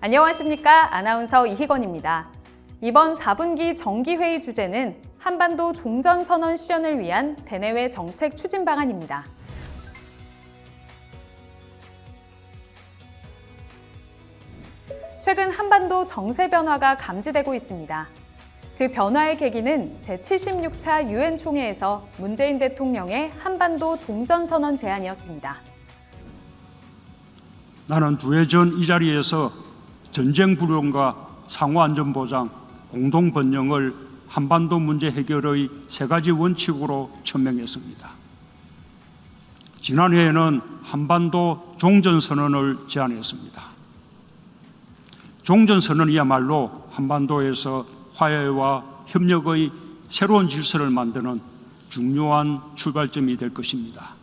안녕하십니까? 아나운서 이희건입니다. 이번 4분기 정기회의 주제는 한반도 종전선언 실현을 위한 대내외 정책 추진 방안입니다. 최근 한반도 정세 변화가 감지되고 있습니다. 그 변화의 계기는 제76차 유엔 총회에서 문재인 대통령의 한반도 종전선언 제안이었습니다. 나는 2해 전 이 자리에서 전쟁 불용과 상호안전보장, 공동번영을 한반도 문제 해결의 3가지 원칙으로 천명했습니다. 지난해에는 한반도 종전선언을 제안했습니다. 종전선언이야말로 한반도에서 화해와 협력의 새로운 질서를 만드는 중요한 출발점이 될 것입니다.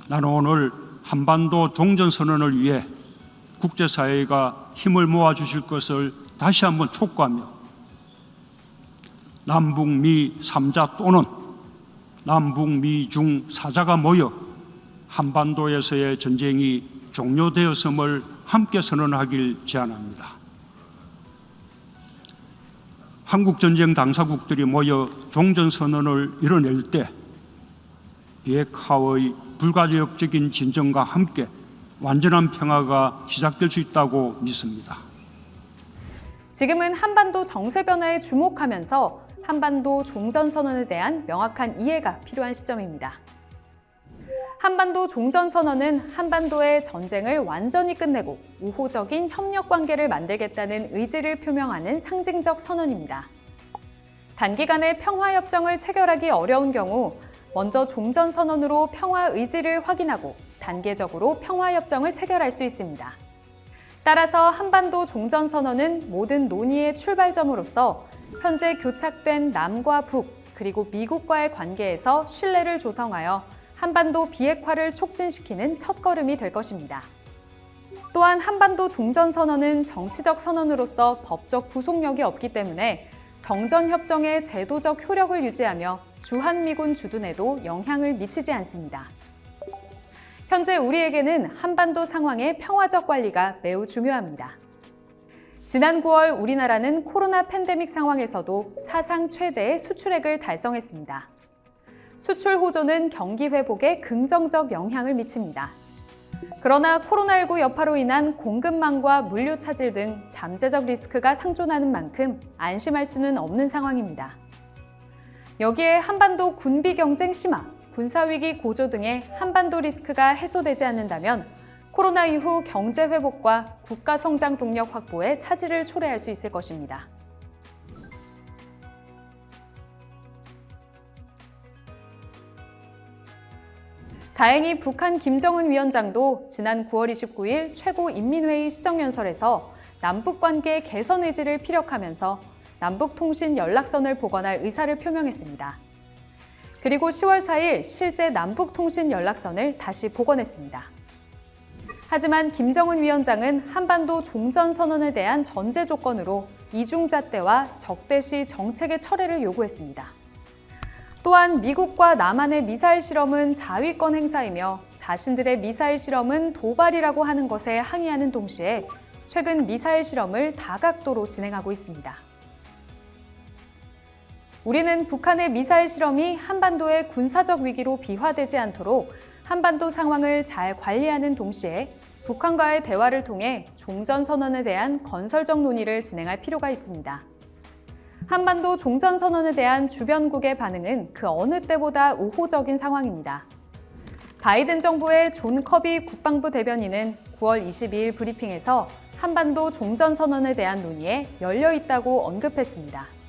나는 오늘 한반도 종전선언을 위해 국제사회가 힘을 모아주실 것을 다시 한번 촉구하며 남북미 3자 또는 남북미 중 4자가 모여 한반도에서의 전쟁이 종료되었음을 함께 선언하길 제안합니다. 한국 전쟁 당사국들이 모여 종전선언을 이뤄낼 때 비핵화의 불가역적인 진정과 함께 완전한 평화가 시작될 수 있다고 믿습니다. 지금은 한반도 정세 변화에 주목하면서 한반도 종전선언에 대한 명확한 이해가 필요한 시점입니다. 한반도 종전선언은 한반도의 전쟁을 완전히 끝내고 우호적인 협력 관계를 만들겠다는 의지를 표명하는 상징적 선언입니다. 단기간에 평화협정을 체결하기 어려운 경우 먼저 종전선언으로 평화 의지를 확인하고 단계적으로 평화협정을 체결할 수 있습니다. 따라서 한반도 종전선언은 모든 논의의 출발점으로서 현재 교착된 남과 북, 그리고 미국과의 관계에서 신뢰를 조성하여 한반도 비핵화를 촉진시키는 첫걸음이 될 것입니다. 또한 한반도 종전선언은 정치적 선언으로서 법적 구속력이 없기 때문에 정전협정의 제도적 효력을 유지하며 주한미군 주둔에도 영향을 미치지 않습니다. 현재 우리에게는 한반도 상황의 평화적 관리가 매우 중요합니다. 지난 9월 우리나라는 코로나 팬데믹 상황에서도 사상 최대의 수출액을 달성했습니다. 수출 호조는 경기 회복에 긍정적 영향을 미칩니다. 그러나 코로나19 여파로 인한 공급망과 물류 차질 등 잠재적 리스크가 상존하는 만큼 안심할 수는 없는 상황입니다. 여기에 한반도 군비 경쟁 심화, 군사위기 고조 등의 한반도 리스크가 해소되지 않는다면 코로나 이후 경제 회복과 국가 성장 동력 확보에 차질을 초래할 수 있을 것입니다. 다행히 북한 김정은 위원장도 지난 9월 29일 최고인민회의 시정연설에서 남북관계 개선 의지를 피력하면서 남북통신 연락선을 복원할 의사를 표명했습니다. 그리고 10월 4일 실제 남북통신 연락선을 다시 복원했습니다. 하지만 김정은 위원장은 한반도 종전선언에 대한 전제 조건으로 이중잣대와 적대시 정책의 철회를 요구했습니다. 또한 미국과 남한의 미사일 실험은 자위권 행사이며 자신들의 미사일 실험은 도발이라고 하는 것에 항의하는 동시에 최근 미사일 실험을 다각도로 진행하고 있습니다. 우리는 북한의 미사일 실험이 한반도의 군사적 위기로 비화되지 않도록 한반도 상황을 잘 관리하는 동시에 북한과의 대화를 통해 종전선언에 대한 건설적 논의를 진행할 필요가 있습니다. 한반도 종전선언에 대한 주변국의 반응은 그 어느 때보다 우호적인 상황입니다. 바이든 정부의 존 커비 국방부 대변인은 9월 22일 브리핑에서 한반도 종전선언에 대한 논의에 열려 있다고 언급했습니다.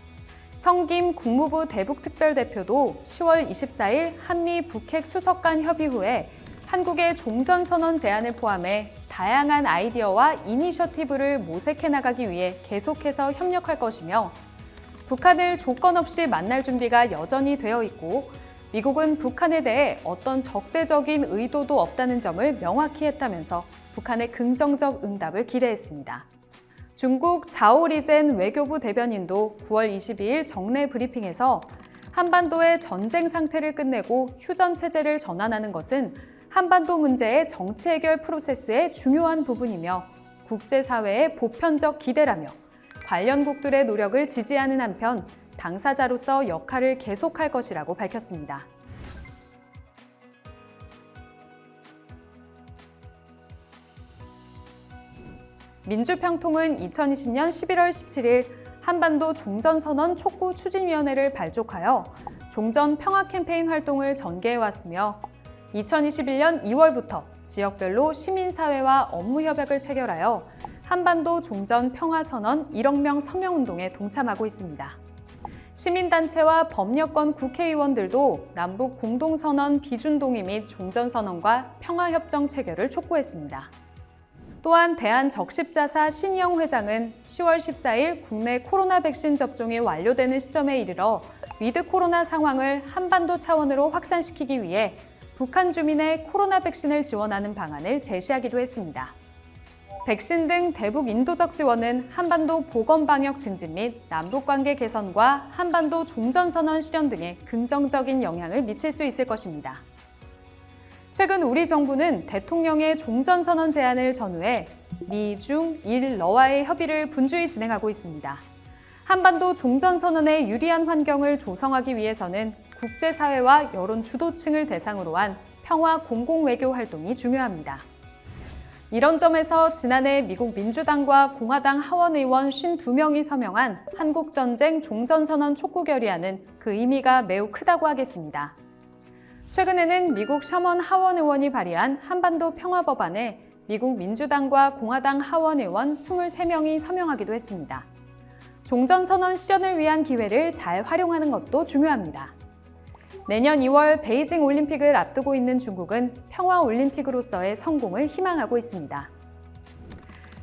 성김 국무부 대북특별대표도 10월 24일 한미 북핵 수석 간 협의 후에 한국의 종전선언 제안을 포함해 다양한 아이디어와 이니셔티브를 모색해 나가기 위해 계속해서 협력할 것이며 북한을 조건 없이 만날 준비가 여전히 되어 있고 미국은 북한에 대해 어떤 적대적인 의도도 없다는 점을 명확히 했다면서 북한의 긍정적 응답을 기대했습니다. 중국 자오리젠 외교부 대변인도 9월 22일 정례 브리핑에서 한반도의 전쟁 상태를 끝내고 휴전 체제를 전환하는 것은 한반도 문제의 정치 해결 프로세스의 중요한 부분이며 국제사회의 보편적 기대라며 관련국들의 노력을 지지하는 한편 당사자로서 역할을 계속할 것이라고 밝혔습니다. 민주평통은 2020년 11월 17일 한반도 종전선언 촉구 추진위원회를 발족하여 종전 평화 캠페인 활동을 전개해왔으며 2021년 2월부터 지역별로 시민사회와 업무 협약을 체결하여 한반도 종전 평화선언 1억 명 서명운동에 동참하고 있습니다. 시민단체와 법여권 국회의원들도 남북 공동선언 비준동의 및 종전선언과 평화협정 체결을 촉구했습니다. 또한 대한적십자사 신희영 회장은 10월 14일 국내 코로나 백신 접종이 완료되는 시점에 이르러 위드 코로나 상황을 한반도 차원으로 확산시키기 위해 북한 주민의 코로나 백신을 지원하는 방안을 제시하기도 했습니다. 백신 등 대북 인도적 지원은 한반도 보건 방역 증진 및 남북관계 개선과 한반도 종전선언 실현 등에 긍정적인 영향을 미칠 수 있을 것입니다. 최근 우리 정부는 대통령의 종전선언 제안을 전후해 미, 중, 일, 러와의 협의를 분주히 진행하고 있습니다. 한반도 종전선언에 유리한 환경을 조성하기 위해서는 국제사회와 여론 주도층을 대상으로 한 평화 공공외교 활동이 중요합니다. 이런 점에서 지난해 미국 민주당과 공화당 하원의원 52명이 서명한 한국전쟁 종전선언 촉구 결의안은 그 의미가 매우 크다고 하겠습니다. 최근에는 미국 셔먼 하원의원이 발의한 한반도 평화법안에 미국 민주당과 공화당 하원의원 23명이 서명하기도 했습니다. 종전선언 실현을 위한 기회를 잘 활용하는 것도 중요합니다. 내년 2월 베이징 올림픽을 앞두고 있는 중국은 평화올림픽으로서의 성공을 희망하고 있습니다.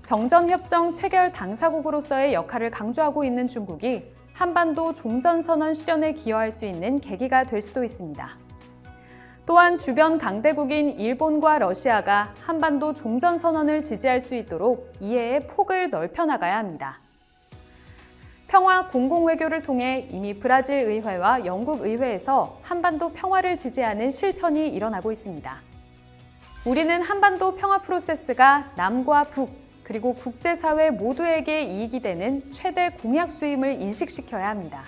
정전협정 체결 당사국으로서의 역할을 강조하고 있는 중국이 한반도 종전선언 실현에 기여할 수 있는 계기가 될 수도 있습니다. 또한 주변 강대국인 일본과 러시아가 한반도 종전선언을 지지할 수 있도록 이해의 폭을 넓혀 나가야 합니다. 평화 공공외교를 통해 이미 브라질 의회와 영국 의회에서 한반도 평화를 지지하는 실천이 일어나고 있습니다. 우리는 한반도 평화 프로세스가 남과 북, 그리고 국제사회 모두에게 이익이 되는 최대 공약 수임을 인식시켜야 합니다.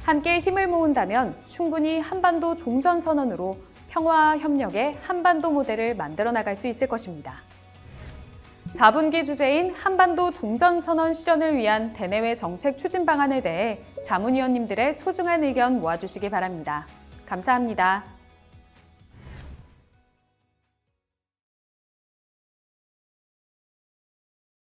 함께 힘을 모은다면 충분히 한반도 종전선언으로 평화와 협력의 한반도 모델을 만들어 나갈 수 있을 것입니다. 4분기 주제인 한반도 종전선언 실현을 위한 대내외 정책 추진 방안에 대해 자문위원님들의 소중한 의견 모아주시기 바랍니다. 감사합니다.